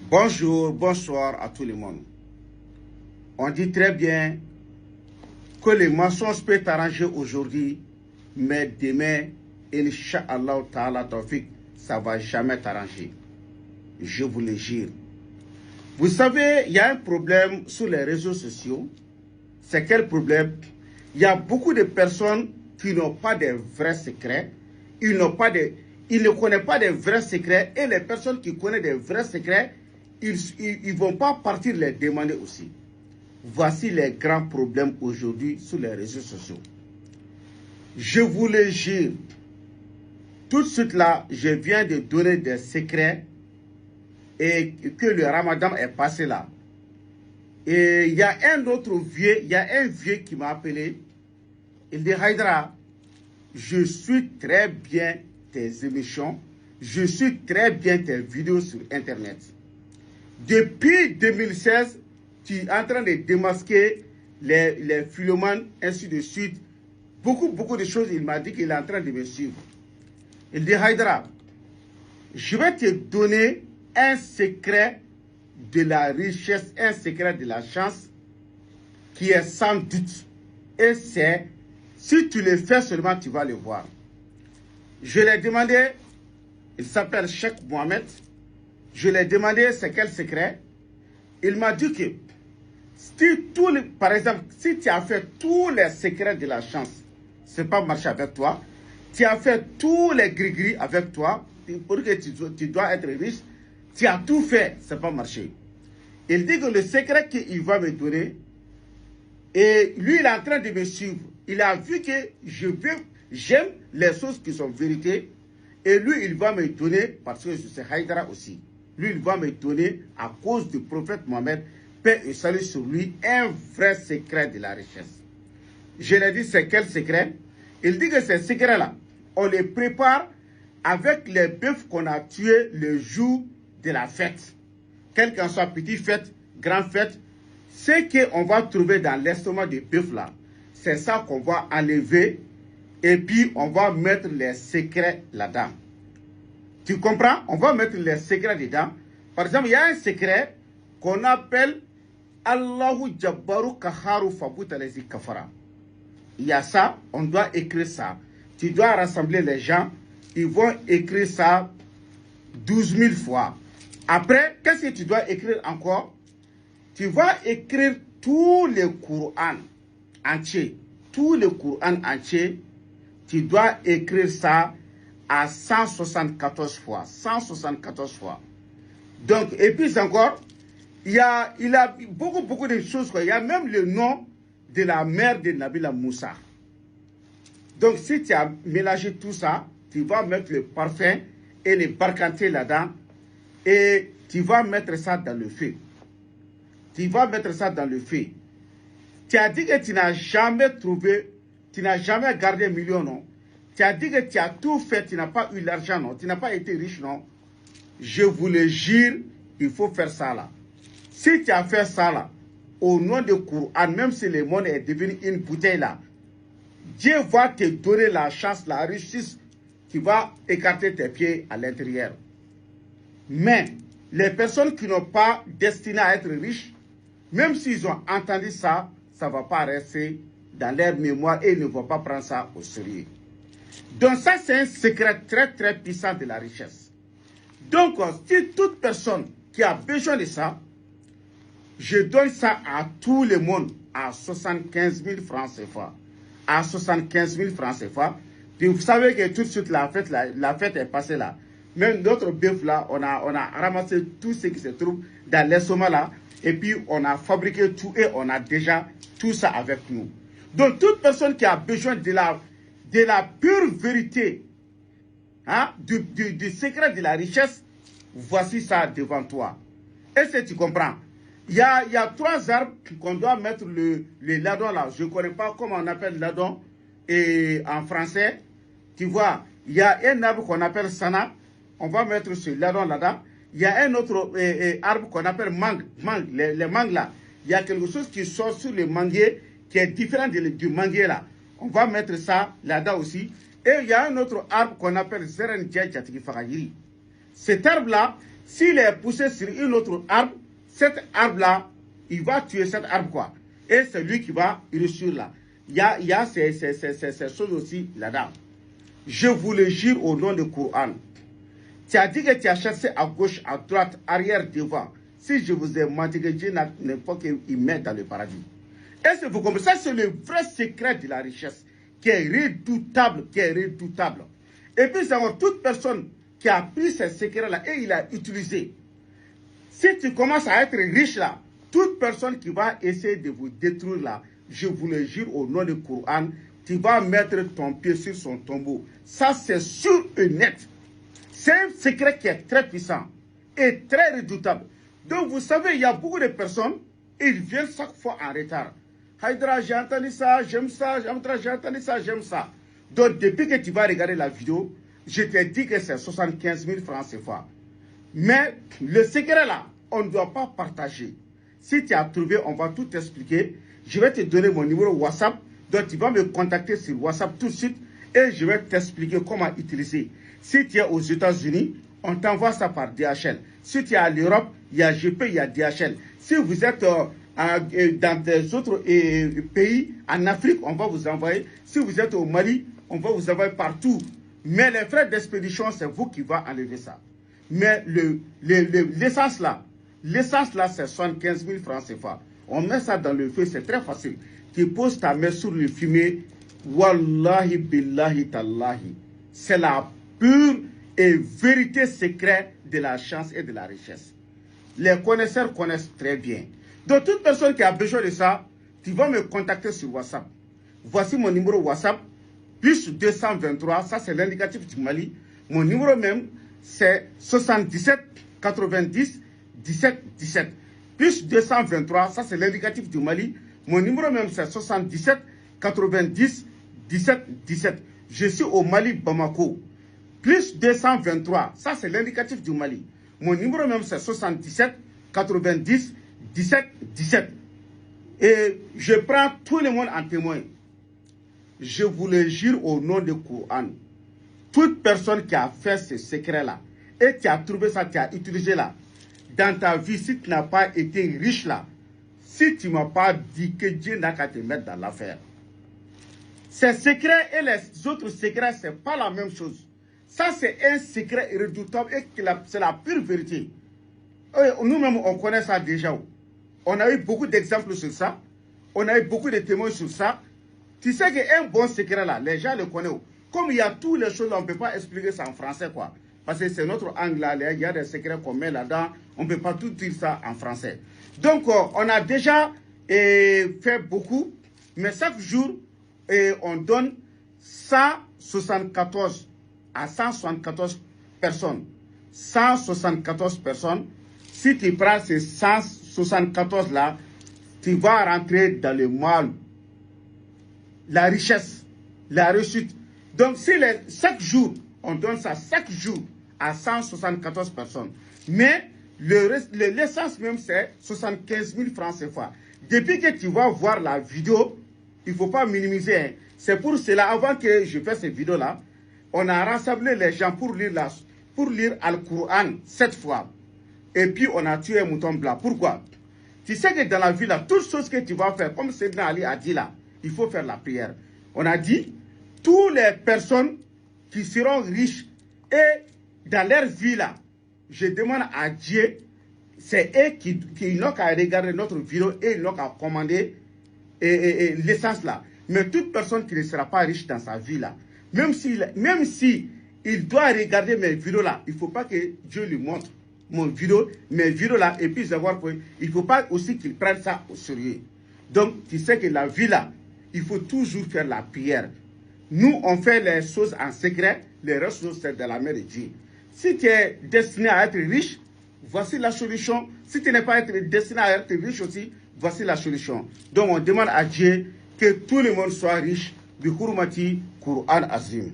Bonjour, bonsoir à tout le monde. On dit très bien que les mensonges peuvent t'arranger aujourd'hui, mais demain, Inch'Allah Ta'ala Tawfiq, ça ne va jamais t'arranger. Je vous le jure. Vous savez, il y a un problème sur les réseaux sociaux. C'est quel problème? Il y a beaucoup de personnes qui n'ont pas de vrais secrets. Ils ne connaissent pas de vrais secrets. Et les personnes qui connaissent des vrais secrets, ils ne vont pas partir les demander aussi. Voici les grands problèmes aujourd'hui sur les réseaux sociaux. Je vous le jure, tout de suite là, je viens de donner des secrets et que le Ramadan est passé là. Et il y a un vieux qui m'a appelé. Il dit, Haïdara, je suis très bien tes émissions, je suis très bien tes vidéos sur Internet. Depuis 2016, tu es en train de démasquer les philomanes, ainsi de suite. Beaucoup de choses, il m'a dit qu'il est en train de me suivre. Il dit, Haïdara, je vais te donner un secret de la richesse, un secret de la chance qui est sans doute. Et c'est, si tu le fais seulement, tu vas le voir. Je l'ai demandé, il s'appelle Cheikh Mohamed. Je l'ai demandé c'est quel secret. Il m'a dit que, par exemple, si tu as fait tous les secrets de la chance, ce n'est pas marché avec toi. Tu as fait tous les gris-gris avec toi, pour que tu dois être riche. Tu as tout fait, ce n'est pas marché. Il dit que le secret qu'il va me donner, et lui, il est en train de me suivre. Il a vu que j'aime les choses qui sont vérité. Et lui, il va me donner, parce que je sais Haïdara aussi, lui, il va me donner, à cause du prophète Mohamed, paix et salut sur lui, un vrai secret de la richesse. Je lui ai dit, c'est quel secret? Il dit que ces secrets-là, on les prépare avec les bœufs qu'on a tués le jour de la fête. Quelle qu'en soit petite fête, grande fête, ce qu'on va trouver dans l'estomac des bœufs là, c'est ça qu'on va enlever et puis on va mettre les secrets là-dedans. Tu comprends? On va mettre les secrets dedans. Par exemple, il y a un secret qu'on appelle Allahu Jabbaru Kaharu Fabutalezi Kafara. Il y a ça, on doit écrire ça. Tu dois rassembler les gens, ils vont écrire ça 12 000 fois. Après, qu'est-ce que tu dois écrire encore? Tu vas écrire tous les Courans entiers. Tous les Courans entiers, tu dois écrire ça à 174 fois. 174 fois. Donc, et puis encore, il a beaucoup de choses. Quoi. Il y a même le nom de la mère de Nabila Moussa. Donc, si tu as mélangé tout ça, tu vas mettre le parfum et le barkanté là-dedans et tu vas mettre ça dans le feu. Tu vas mettre ça dans le feu. Tu as dit que tu n'as jamais trouvé, tu n'as jamais gardé un million, non? Tu as dit que tu as tout fait, tu n'as pas eu l'argent, non? Tu n'as pas été riche, non? Je vous le jure, il faut faire ça là. Si tu as fait ça là, au nom de Courant, même si le monde est devenu une bouteille là, Dieu va te donner la chance, la richesse qui va écarter tes pieds à l'intérieur. Mais les personnes qui n'ont pas destiné à être riches, même s'ils ont entendu ça, ça ne va pas rester dans leur mémoire et ils ne vont pas prendre ça au sérieux. Donc ça, c'est un secret très très puissant de la richesse. Donc, si toute personne qui a besoin de ça, je donne ça à tout le monde à 75 000 francs CFA. À 75 000 francs CFA. Puis vous savez que tout de suite, la fête est passée là. Même notre bœuf là, on a ramassé tout ce qui se trouve dans l'estomac là. Et puis, on a fabriqué tout et on a déjà tout ça avec nous. Donc, toute personne qui a besoin de la pure vérité, hein, du secret de la richesse, voici ça devant toi. Est-ce que tu comprends? Il y a 3 arbres qu'on doit mettre le ladon là. Je ne connais pas comment on appelle ladon en français. Tu vois, il y a un arbre qu'on appelle sana. On va mettre ce ladon là-dedans. Il y a un autre arbre qu'on appelle mangue. Les mangues là. Il y a quelque chose qui sort sur le manguier qui est différent du manguier là. On va mettre ça là-dedans aussi. Et il y a un autre arbre qu'on appelle Zeren Djadjatiki Faragiri. Cet arbre là, S'il est poussé sur une autre arbre, cet arbre-là, il va tuer cet arbre, quoi. Et c'est lui qui va réussir là. Il y a ces choses aussi là-dedans. Je vous le jure au nom du Coran. Tu as dit que tu as cherché à gauche, à droite, arrière, devant. Si je vous ai menti, que Dieu n'a pas qu'il mette dans le paradis. Est-ce que vous comprenez? Ça, c'est le vrai secret de la richesse, qui est redoutable, Et puis, c'est toute personne qui a pris ce secret-là et il a utilisé. Si tu commences à être riche là, toute personne qui va essayer de vous détruire là, je vous le jure au nom du Coran, tu vas mettre ton pied sur son tombeau. Ça, c'est sûr et net. C'est un secret qui est très puissant et très redoutable. Donc, vous savez, il y a beaucoup de personnes, ils viennent chaque fois en retard. Haïdra, j'ai entendu ça, j'aime ça, j'ai entendu ça, j'aime ça. Donc, depuis que tu vas regarder la vidéo, je t'ai dit que c'est 75 000 francs CFA. Mais le secret là, on ne doit pas partager. Si tu as trouvé, on va tout expliquer. Je vais te donner mon numéro WhatsApp. Donc, tu vas me contacter sur WhatsApp tout de suite et je vais t'expliquer comment utiliser. Si tu es aux États-Unis, on t'envoie ça par DHL. Si tu es à l'Europe, il y a GP, il y a DHL. Si vous êtes dans des autres pays, en Afrique, on va vous envoyer. Si vous êtes au Mali, on va vous envoyer partout. Mais les frais d'expédition, c'est vous qui va enlever ça. Mais l'essence là, c'est 75 000 francs CFA. On met ça dans le feu, c'est très facile. Tu poses ta main sur le fumier, wallahi billahi tallahi. C'est la pure et vérité secrète de la chance et de la richesse. Les connaisseurs connaissent très bien. Donc, toute personne qui a besoin de ça, tu vas me contacter sur WhatsApp. Voici mon numéro WhatsApp, plus 223, ça c'est l'indicatif du Mali. Mon numéro même, c'est 77 90 17 17. Plus 223, ça c'est l'indicatif du Mali. Mon numéro même, c'est 77 90 17 17. Je suis au Mali, Bamako. Plus 223, ça c'est l'indicatif du Mali. Mon numéro même, c'est 77 90 17 17. Et je prends tout le monde en témoin. Je vous le jure au nom du Coran. Toute personne qui a fait ce secret-là, et qui a trouvé ça, qui a utilisé là, dans ta vie, si tu n'as pas été riche là, si tu ne m'as pas dit que Dieu n'a qu'à te mettre dans l'affaire. Ces secrets et les autres secrets, ce n'est pas la même chose. Ça, c'est un secret redoutable et c'est la pure vérité. Nous-mêmes, on connaît ça déjà. On a eu beaucoup d'exemples sur ça. On a eu beaucoup de témoins sur ça. Tu sais qu'un bon secret là, les gens le connaissent. Comme il y a toutes les choses, on ne peut pas expliquer ça en français, quoi. Parce que c'est notre angle là, il y a des secrets qu'on met là-dedans. On ne peut pas tout dire ça en français. Donc, on a déjà fait beaucoup. Mais chaque jour, on donne 174 à 174 personnes. 174 personnes. Si tu prends ces 174 là, tu vas rentrer dans le mal, la richesse, la réussite. Donc, si chaque jour, on donne ça chaque jour à 174 personnes. Mais l'essence même, c'est 75 000 francs CFA. Depuis que tu vas voir la vidéo, il ne faut pas minimiser. Hein. C'est pour cela, avant que je fasse cette vidéo-là, on a rassemblé les gens pour lire Al-Qur'an 7 fois. Et puis, on a tué un mouton blanc. Pourquoi? Tu sais que dans la vie, là, toutes choses que tu vas faire, comme Sayyidina Ali a dit là, il faut faire la prière. On a dit, toutes les personnes qui seront riches et dans leur vie là, je demande à Dieu, c'est eux qui n'ont qu'à regarder notre vidéo et ils n'ont qu'à commander l'essence là. Mais toute personne qui ne sera pas riche dans sa vie là, même si il doit regarder mes vidéos là, il ne faut pas que Dieu lui montre mes vidéos là, et puis savoir qu'il ne faut pas aussi qu'il prenne ça au sérieux. Donc, tu sais que la vie là, il faut toujours faire la prière. Nous, on fait les choses en secret, les restes, c'est de la main de Dieu. Si tu es destiné à être riche, voici la solution. Si tu n'es pas destiné à être riche aussi, voici la solution. Donc, on demande à Dieu que tout le monde soit riche. Bi hurmati Qur'an Azim.